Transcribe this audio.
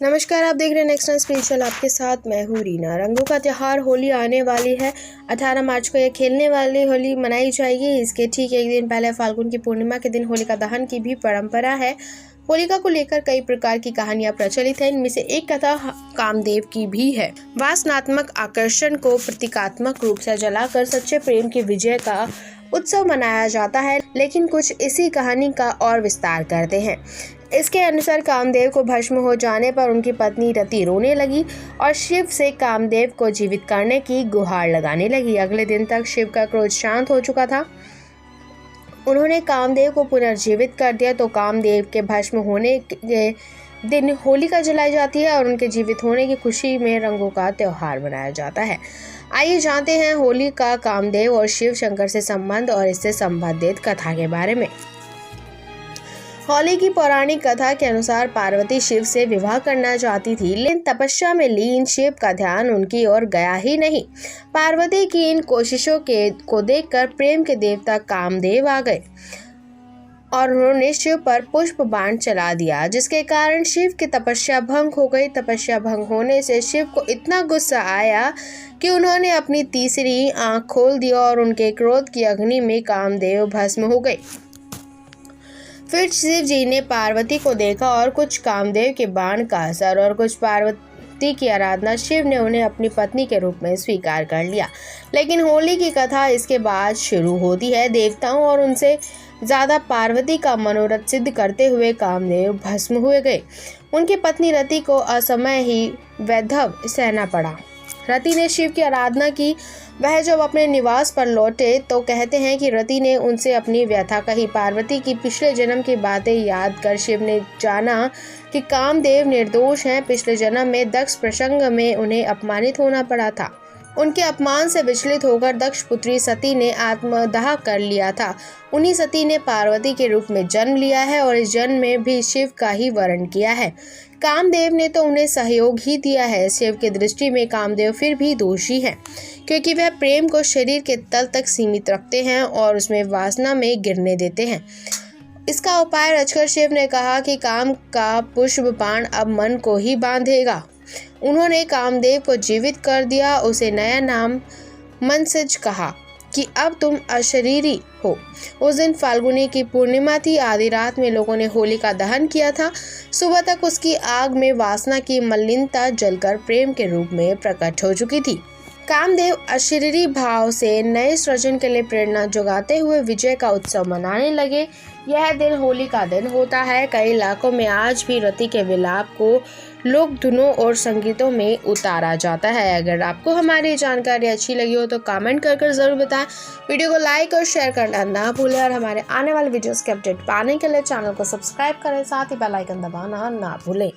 नमस्कार, आप देख रहे हैं नेक्स्ट स्पेशल। आपके साथ मैं हूँ रीना। रंगों का त्यौहार होली आने वाली है। 18 मार्च को यह खेलने वाली होली मनाई जाएगी। इसके ठीक एक दिन पहले फाल्गुन की पूर्णिमा के दिन होलिका दहन की भी परंपरा है। होलिका को लेकर कई प्रकार की कहानियां प्रचलित हैं। इनमें से एक कथा कामदेव की भी है। वासनात्मक आकर्षण को प्रतीकात्मक रूप से जलाकर सच्चे प्रेम की विजय का उत्सव मनाया जाता है, लेकिन कुछ इसी कहानी का और विस्तार करते हैं। इसके अनुसार कामदेव को भस्म हो जाने पर उनकी पत्नी रति रोने लगी और शिव से कामदेव को जीवित करने की गुहार लगाने लगी। अगले दिन तक शिव का क्रोध शांत हो चुका था। उन्होंने कामदेव को पुनर्जीवित कर दिया। तो कामदेव के भस्म होने के दिन होलिका जलाई जाती है और उनके जीवित होने की खुशी में रंगों का त्यौहार मनाया जाता है। आइए जानते हैं होली का कामदेव और शिव शंकर से संबंध और इससे संबंधित कथा के बारे में। होली की पौराणिक कथा के अनुसार पार्वती शिव से विवाह करना चाहती थी, लेकिन तपस्या में लीन शिव का ध्यान उनकी ओर गया ही नहीं। पार्वती की इन कोशिशों को देखकर प्रेम के देवता कामदेव आ गए और उन्होंने शिव पर पुष्प बाण चला दिया, जिसके कारण शिव की तपस्या भंग हो गई। तपस्या भंग होने से शिव को इतना गुस्सा आया कि उन्होंने अपनी तीसरी आंख खोल दी और उनके क्रोध की अग्नि में कामदेव भस्म हो गए। फिर शिव जी ने पार्वती को देखा और कुछ कामदेव के बाण का असर और कुछ पार्वती की आराधना, शिव ने उन्हें अपनी पत्नी के रूप में स्वीकार कर लिया। लेकिन होली की कथा इसके बाद शुरू होती है। देवताओं और उनसे ज्यादा पार्वती का मनोरथ सिद्ध करते हुए कामदेव भस्म हुए गए। उनकी पत्नी रति को असमय ही वैधव सहना पड़ा। रति ने शिव की आराधना की। वह जब अपने निवास पर लौटे तो कहते हैं कि रति ने उनसे अपनी व्यथा कही। पार्वती की पिछले जन्म की बातें याद कर शिव ने जाना कि कामदेव निर्दोष हैं। पिछले जन्म में दक्ष प्रसंग में उन्हें अपमानित होना पड़ा था। उनके अपमान से विचलित होकर दक्ष पुत्री सती ने आत्मदाह कर लिया था। उन्हीं सती ने पार्वती के रूप में जन्म लिया है और इस जन्म में भी शिव का ही वर्ण किया है। कामदेव ने तो उन्हें सहयोग ही दिया है। शिव की दृष्टि में कामदेव फिर भी दोषी हैं, क्योंकि वह प्रेम को शरीर के तल तक सीमित रखते हैं और उसमें वासना में गिरने देते हैं। इसका उपाय रचकर शिव ने कहा कि काम का पुष्प बाण अब मन को ही बांधेगा। उन्होंने कामदेव को जीवित कर दिया। उसे नया नाम मनसिज कहा कि अब तुम अशरीरी हो। उस दिन फाल्गुनी की पूर्णिमा थी। आधी रात में लोगों ने होलिका दहन किया था। सुबह तक उसकी आग में वासना की मलिनता जलकर प्रेम के रूप में प्रकट हो चुकी थी। कामदेव अशरीरी भाव से नए सृजन के लिए प्रेरणा जुगाते हुए विजय का उत्सव मनाने लगे। यह दिन होली का दिन होता है। कई इलाकों में आज भी रति के विलाप को लोक धुनों और संगीतों में उतारा जाता है। अगर आपको हमारी जानकारी अच्छी लगी हो तो कमेंट कर जरूर बताएं। वीडियो को लाइक और शेयर करना ना भूलें और हमारे आने वाले वीडियोस के अपडेट पाने के लिए चैनल को सब्सक्राइब करें। साथ ही बेल आइकन दबाना ना भूलें।